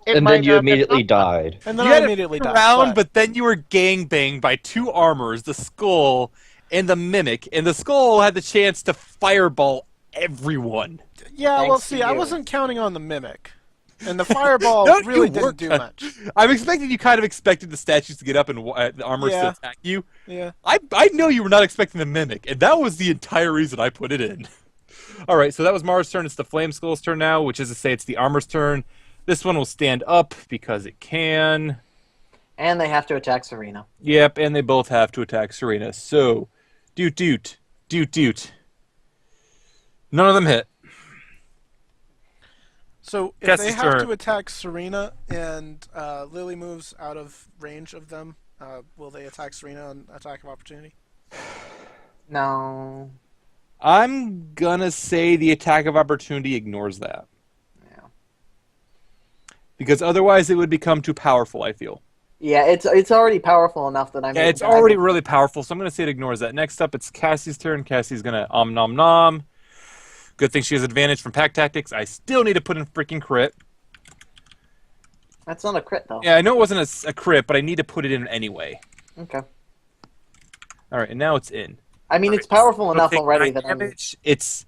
And then you immediately died. and then You I had a immediately died. round, but then you were gangbanged by 2 armors, the skull and the mimic, and the skull had the chance to fireball everyone. Yeah, well, Thanks to see, I you. wasn't counting on the mimic, and the fireball No, really you didn't weren't. do much. I'm expecting you kind of expected the statues to get up and the armors Yeah. to attack you. Yeah. I know you were not expecting the mimic, and that was the entire reason I put it in. All right, so that was Mara's turn. It's the Flame Skull's turn now, which is to say it's the armor's turn. This one will stand up because it can. And they have to attack Surina. Yep, and they both have to attack Surina. So, doot. None of them hit. So if Cassie's they have turn. to attack Surina and Lily moves out of range of them, will they attack Surina on attack of opportunity? No. I'm gonna say the attack of opportunity ignores that. Yeah. Because otherwise it would become too powerful, I feel. Yeah, it's already powerful enough that Yeah, it's already really powerful, so I'm going to say it ignores that. Next up, it's Cassie's turn. Cassie's going to nom nom. Good thing she has advantage from pack tactics. I still need to put in freaking crit. That's not a crit, though. Yeah, I know it wasn't a crit, but I need to put it in anyway. Okay. All right, and now it's in. I mean, it's powerful enough already that I'm... damage. It's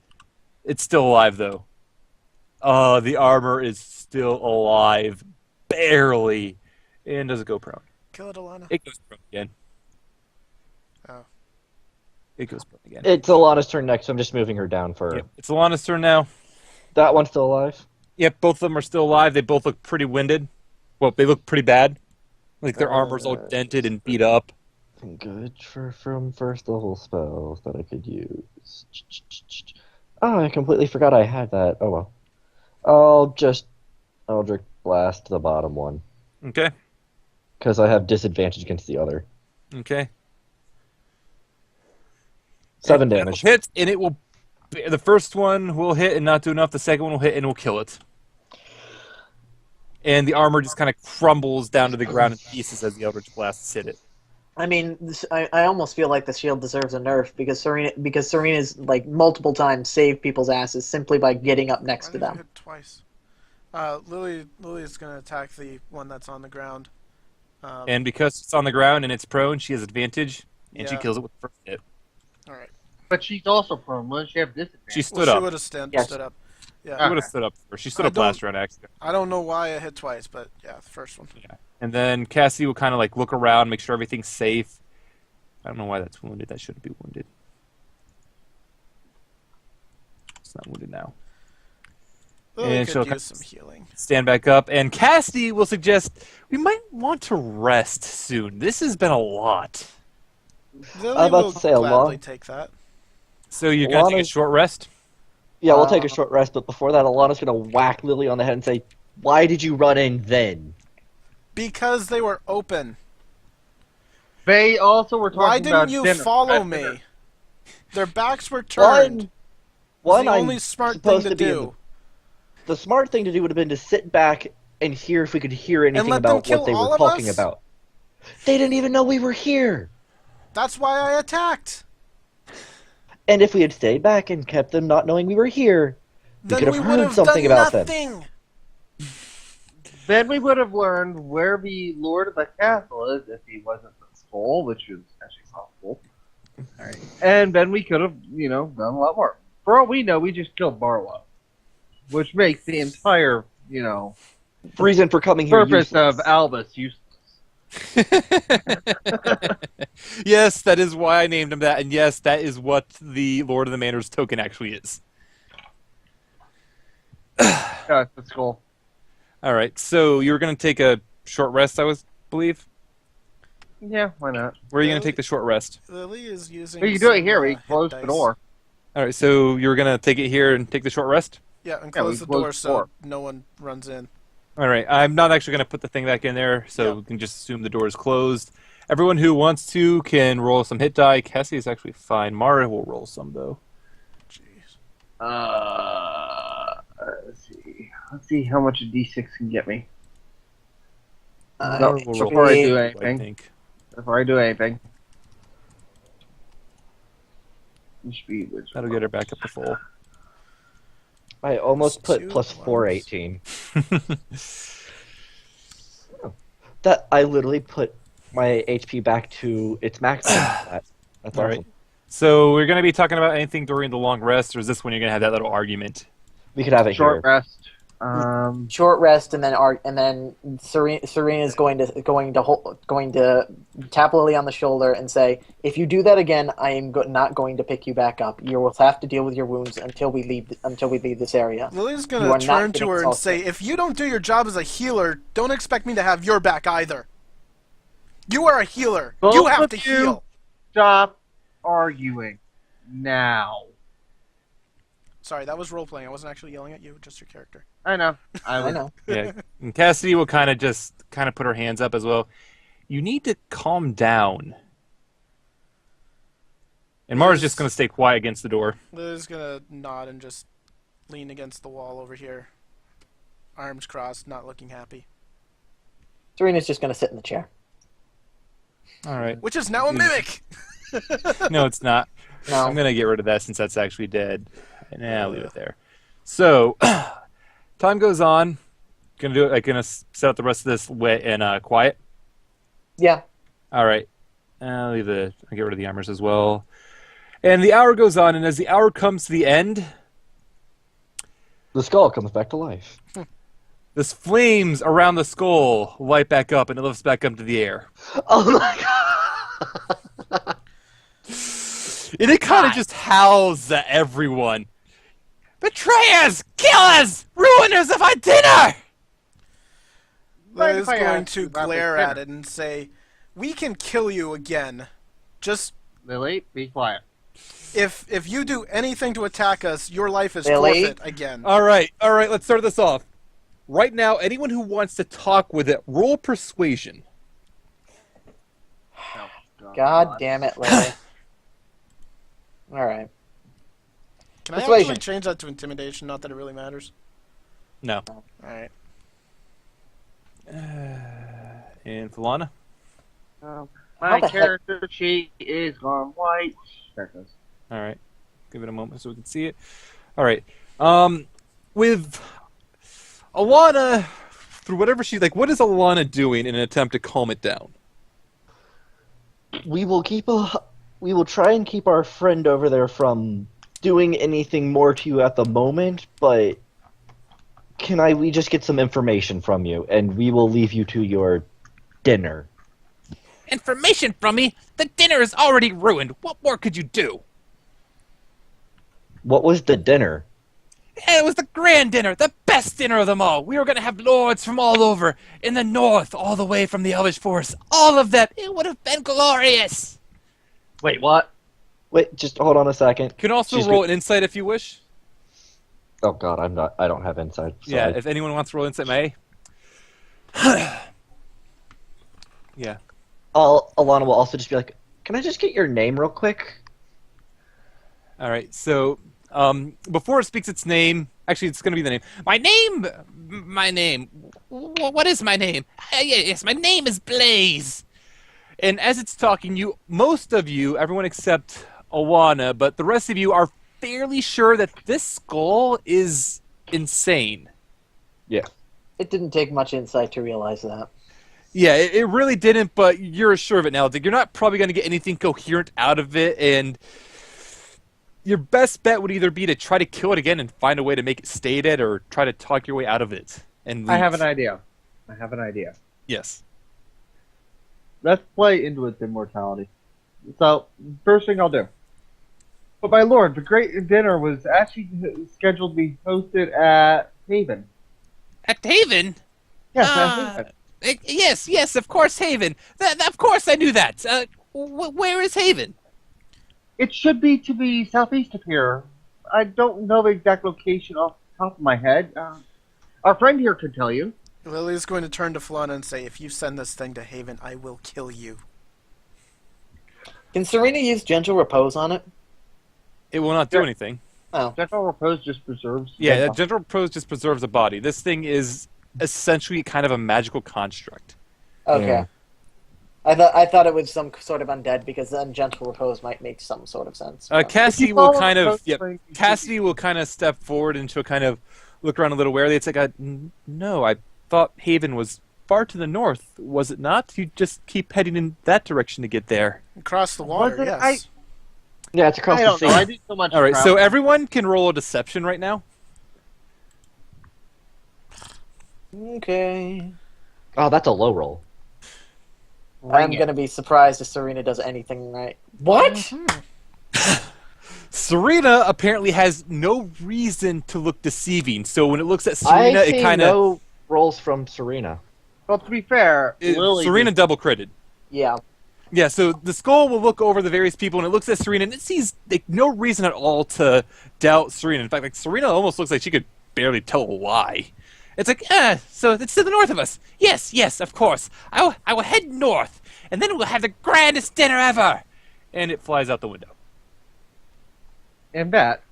still alive, though. The armor is still alive. Barely. And does it go prone? Kill it, Elana. It goes prone again. Oh. It goes prone again. It's Alana's turn next, so I'm just moving her down for... Yep. It's Alana's turn now. That one's still alive? Yep, both of them are still alive. They both look pretty winded. Well, they look pretty bad. Like their armor's all dented and beat up. Good from first level spells that I could use. Oh, I completely forgot I had that. Oh well. I'll just Eldritch Blast the bottom one. Okay. Because I have disadvantage against the other. Okay. 7 It damage. hits, and it will. The first one will hit and not do enough. The second one will hit and will kill it. And the armor just kind of crumbles down to the ground in pieces as the Eldritch Blasts hit it. I mean, I almost feel like the shield deserves a nerf because Serena's like multiple times saved people's asses simply by getting up next to Why did I them. hit twice? Lily's going to attack the one that's on the ground. And because it's on the ground and it's prone, she has advantage, and she Yeah. kills it with the first hit. All right. But she's also prone. Wouldn't she have disadvantage? She stood Well, she up. would have Yes. stood up. Yeah. She would have stood up first. She stood I up last don't- round, actually. I don't know why I hit twice, but yeah, the first one. Yeah. And then Cassie will kind of like look around, make sure everything's safe. I don't know why that's wounded. That shouldn't be wounded. It's not wounded now. Lily And she'll could use some healing. stand back up, and Cassie will suggest we might want to rest soon. This has been a lot. Lily I'm about will to say gladly Alana. take that. So you're going to take a Alana's- short rest? Yeah, we'll take a short rest, but before that, Alana's going to whack Lily on the head and say, "Why did you run in then?" Because they were open. They also were talking Why about didn't you dinner. follow At dinner. me? Their backs were turned. One, It's the I'm only smart thing supposed to to be in do. the smart thing to do would have been to sit back and hear if we could hear anything let them about kill what they all were of talking us? about. They didn't even know we were here. That's why I attacked. And if we had stayed back and kept them not knowing we were here, we Then could we have would heard have something done about them. nothing. Then we would have learned where the Lord of the Castle is if he wasn't the skull, which is actually possible. Alright. And then we could have, done a lot more. For all we know, we just killed Barlow. Which makes the entire, Reason for coming here. purpose useless. of Albus useless. Yes, that is why I named him that, and yes, that is what the Lord of the Manor's token actually is. Yeah, that's cool. All right, so you're going to take a short rest, believe? Yeah, why not? Where are you going to take the short rest? Lily is using. We can do it some, here. We hit close the dice. door. All right, so you're going to take it here and take the short rest? Yeah, and Yeah, we close the close door the so door. no one runs in. All right, I'm not actually going to put the thing back in there, so Yeah. we can just assume the door is closed. Everyone who wants to can roll some hit die. Cassie is actually fine. Mara will roll some, though. Jeez. Let's see. Let's see how much a D6 can get me. Mara No, will roll before I two, do I anything. think. Before I do anything. Speed wizard. That'll get her back up to full. I almost Plus put two plus ones. 418. That I literally put my HP back to its maximum. That's All awesome. right. So we're going to be talking about anything during the long rest, or is this when you're going to have that little argument? We could have it Short here. rest. Short rest, and then Serena is going to tap Lily on the shoulder and say, "If you do that again, I am not going to pick you back up. You will have to deal with your wounds until we leave this area." Lily's You gonna are not turn to getting her and exhausted. say, "If you don't do your job as a healer, don't expect me to have your back either. You are a healer. Both you have of to you heal." Stop arguing now. Sorry, that was role playing. I wasn't actually yelling at you, just your character. I know. I know. Yeah, and Cassidy will kind of put her hands up as well. You need to calm down. And Mara's just going to stay quiet against the door. Lily's gonna nod and just lean against the wall over here, arms crossed, not looking happy. Serena's just going to sit in the chair. All right. Which is now a mimic. No, it's not. No. I'm going to get rid of that since that's actually dead. Nah, I'll leave it there. So, time goes on. Gonna set up the rest of this wet and quiet. Yeah. All right. I'll get rid of the armors as well. And the hour goes on, and as the hour comes to the end, The skull comes back to life. this flames around the skull light back up, and it lifts back up into the air. Oh my god! And it kind of just howls at everyone. Betrayers! Killers! Ruiners of our dinner! Lily's if I going ask to you about glare this at it and say, "We can kill you again. Just Lily, be quiet. if you do anything to attack us, your life is Lily? forfeit again." All right, let's start this off. Right now, anyone who wants to talk with it, roll persuasion. God damn it, Lily. All right. Can I Persuasion. actually change that to intimidation? Not that it really matters. No. All right. And Falana? How My the heck- character sheet is gone white. There it goes. All right. Give it a moment so we can see it. All right. With Elana, through whatever what is Elana doing in an attempt to calm it down? We will try and keep our friend over there from doing anything more to you at the moment, but we just get some information from you, and we will leave you to your dinner. Information from me? The dinner is already ruined. What more could you do? What was the dinner? It was the grand dinner, the best dinner of them all. We were going to have lords from all over, in the north, all the way from the Elvish Forest. All of them. It would have been glorious. Wait, what? Wait, just hold on a second. You can also She's roll good. an insight if you wish. Oh god, I don't have insight. Yeah, Sorry. if anyone wants to roll insight, may. Yeah. Alana will also just be like, "Can I just get your name real quick?" All right. So, before it speaks its name, actually, it's going to be the name. My name. What is my name? Yes, my name is Blaze. And as it's talking, most of you, everyone except Elana, but the rest of you are fairly sure that this skull is insane. Yeah. It didn't take much insight to realize that. Yeah, it really didn't, but you're sure of it now. You're not probably going to get anything coherent out of it, and your best bet would either be to try to kill it again and find a way to make it stay dead, or try to talk your way out of it. And I have leave. an idea. Yes. Let's play into its immortality. So, first thing I'll do. But my lord, the great dinner was actually scheduled to be hosted at Haven. At Haven? Yes, at Haven. Yes, of course, Haven. Of course, I knew that. Where is Haven? It should be to the southeast of here. I don't know the exact location off the top of my head. Our friend here could tell you. Lily's going to turn to Falana and say, "If you send this thing to Haven, I will kill you." Can Serena use gentle repose on it? It will not do Yeah. anything. Oh. Gentle repose just preserves. Yeah, Gentle Repose just preserves a body. This thing is essentially kind of a magical construct. Okay. Yeah. I thought it was some sort of undead, because then gentle repose might make some sort of sense. Cassidy you will follow kind the of coast yep. link, you Cassidy will kind of step forward and she'll kind of look around a little warily. It's like, no, I thought Haven was far to the north, was it not? You just keep heading in that direction to get there. Across the water, Wasn't yes. Yeah, it's across I the don't sea. know. I do so much. All right, so travel. everyone can roll a deception right now. Okay. Oh, that's a low roll. I'm gonna be surprised if Surina does anything right. What? Serena apparently has no reason to look deceiving, so when it looks at I Serena, see it kind of... no rolls from Serena. Well, to be fair, Lily Serena did- double critted. Yeah. Yeah, so the skull will look over the various people, and it looks at Serena, and it sees like, no reason at all to doubt Serena. In fact, like Serena almost looks like she could barely tell a lie. It's like, so it's to the north of us. Yes, yes, of course. I will head north, and then we'll have the grandest dinner ever. And it flies out the window. And that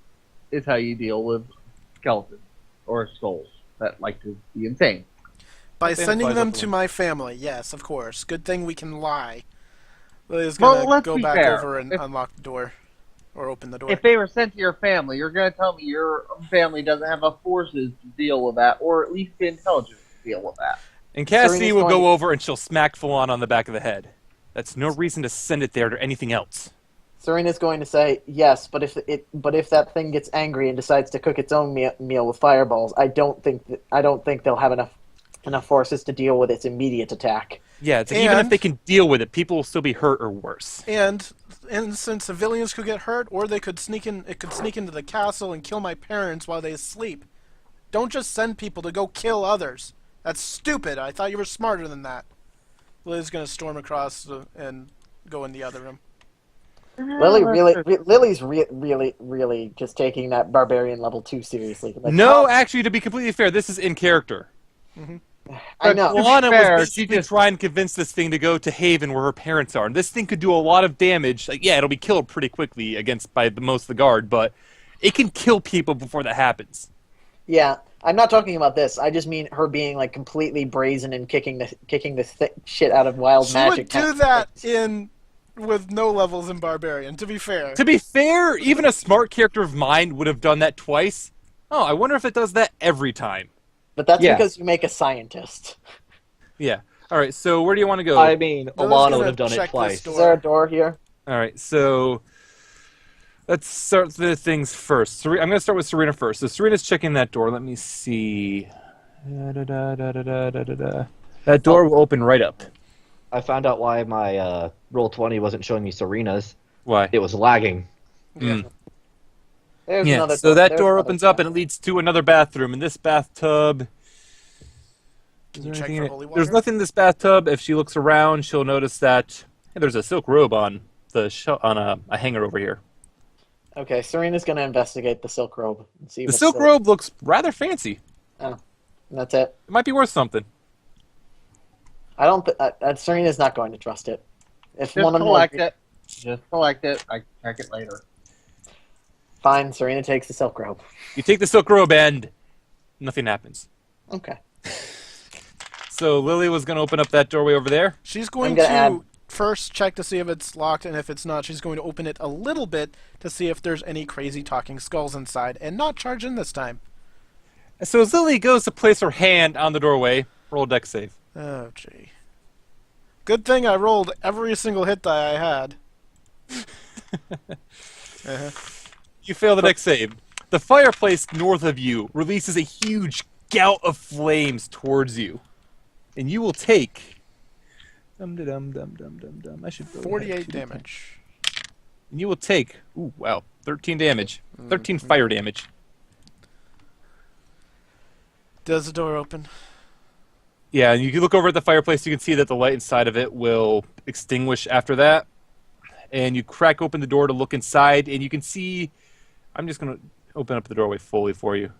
is how you deal with skeletons or skulls that like to be insane. By Then it sending flies them out the to window. my family, yes, of course. Good thing we can lie. Lily's Well, gonna let's go be back fair. over and If- unlock the door. Or open the door. If they were sent to your family, you're going to tell me your family doesn't have the forces to deal with that, or at least the intelligence to deal with that. And Cassie Serena's will going go to- over and she'll smack Falana on the back of the head. That's no reason to send it there to anything else. Serena's going to say yes, but if that thing gets angry and decides to cook its own meal with fireballs, I don't think they'll have enough forces to deal with its immediate attack. Yeah, it's like even if And- they can deal with it, people will still be hurt or worse. And innocent civilians could get hurt, or they could sneak in. It could sneak into the castle and kill my parents while they sleep. Don't just send people to go kill others. That's stupid. I thought you were smarter than that. Lily's gonna storm across and go in the other room. Lily's really just taking that barbarian level too seriously. Like, No, actually, to be completely fair, this is in character. I know. Falana fair, was she basically just- trying to convince this thing to go to Haven where her parents are. And this thing could do a lot of damage. Like, yeah, it'll be killed pretty quickly by most of the guard, but it can kill people before that happens. Yeah, I'm not talking about this. I just mean her being like completely brazen and kicking the shit out of wild She magic. would do that with no levels in Barbarian. To be fair. To be fair, even a smart character of mine would have done that twice. Oh, I wonder if it does that every time. But that's Yeah. because you make a scientist. Yeah. All right, so where do you want to go? I mean, Lily's Alana gonna would have done check it this twice. door. Is there a door here? All right, so let's start the things first. I'm going to start with Serena first. So Serena's checking that door. Let me see. That door will open right up. I found out why my Roll20 wasn't showing me Serena's. Why? It was lagging. Mm. There's Yeah, another so that there's door another opens up and it leads to another bathroom. In this bathtub... Can you Is check there anything for in it? holy water? There's nothing in this bathtub. If she looks around, she'll notice that hey, there's a silk robe on a hanger over here. Okay, Serena's gonna investigate the silk robe and see. The what's silk robe looks rather fancy. And that's it. It might be worth something. I don't. Serena's not going to trust it. If Just one of them, collect it. Just collect it. I can check it later. fine. Serena takes the silk robe. You take the silk robe and nothing happens. Okay. So Lily was going to open up that doorway over there. She's going gonna to add- first check to see if it's locked, and if it's not, she's going to open it a little bit to see if there's any crazy talking skulls inside, and not charge in this time. So as Lily goes to place her hand on the doorway, roll a dex save. Oh, gee. Good thing I rolled every single hit die I had. Uh-huh. You fail the dex save. The fireplace north of you releases a huge gout of flames towards you. And you will take... I should go 48 ahead. damage. And you will take... Ooh, wow. 13 damage. 13 fire damage. Does the door open? Yeah, and you can look over at the fireplace. You can see that the light inside of it will extinguish after that. And you crack open the door to look inside, and you can see... I'm just going to open up the doorway fully for you.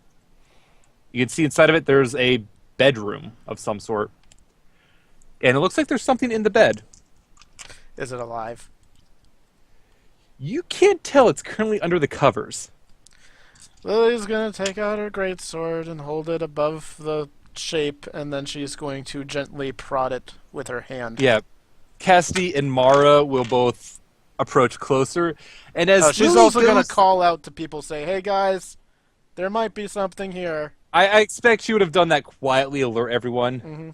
You can see inside of it there's a bedroom of some sort. And it looks like there's something in the bed. Is it alive? You can't tell it's currently under the covers. Lily's gonna take out her greatsword and hold it above the shape, and then she's going to gently prod it with her hand. Yeah. Cassidy and Mara will both approach closer. And as She's Lily also gonna goes- call out to people, say, "Hey guys, there might be something here." I expect she would have done that quietly, alert everyone. Mm-hmm.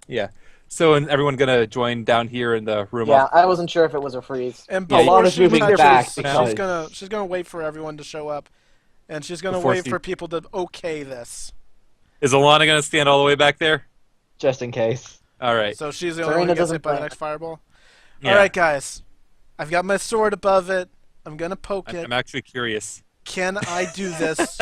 Yeah. So, and everyone gonna join down here in the room. Yeah, I wasn't sure if it was a freeze. And Yeah, before Alana's she moving touches, back she's because- gonna wait for everyone to show up, and she's gonna Before wait she- for people to okay this. Is Elana going to stand all the way back there? Just in case. All right. So she's the only Surina one who gets doesn't hit by the play. next fireball. Yeah. All right, guys. I've got my sword above it. I'm gonna poke it. I'm actually curious. Can I do this?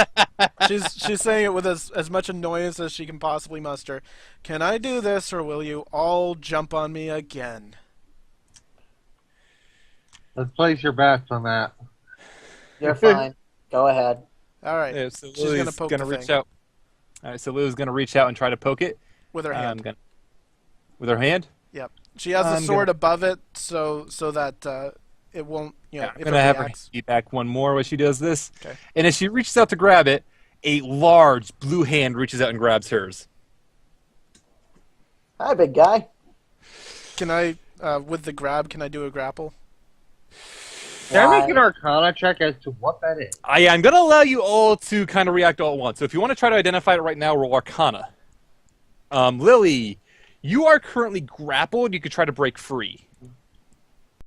she's saying it with as much annoyance as she can possibly muster. Can I do this, or will you all jump on me again? Let's place your bets on that. You're fine. Go ahead. All right. Yeah, so She's gonna Lily's poke gonna the reach thing. out. All right, so Lily's gonna reach out and try to poke it. With her hand. With her hand. Yep. She has the I'm sword above it, so that it won't. You know, Yeah, I'm if gonna it have her reacts. hand back one more when she does this. Okay. And as she reaches out to grab it, a large blue hand reaches out and grabs hers. Hi, big guy. Can I, with the grab, can I do a grapple? Can I Why? make an Arcana check as to what that is? I'm gonna allow you all to kind of react all at once. So if you want to try to identify it right now, roll Arcana. Lily, you are currently grappled. You could try to break free.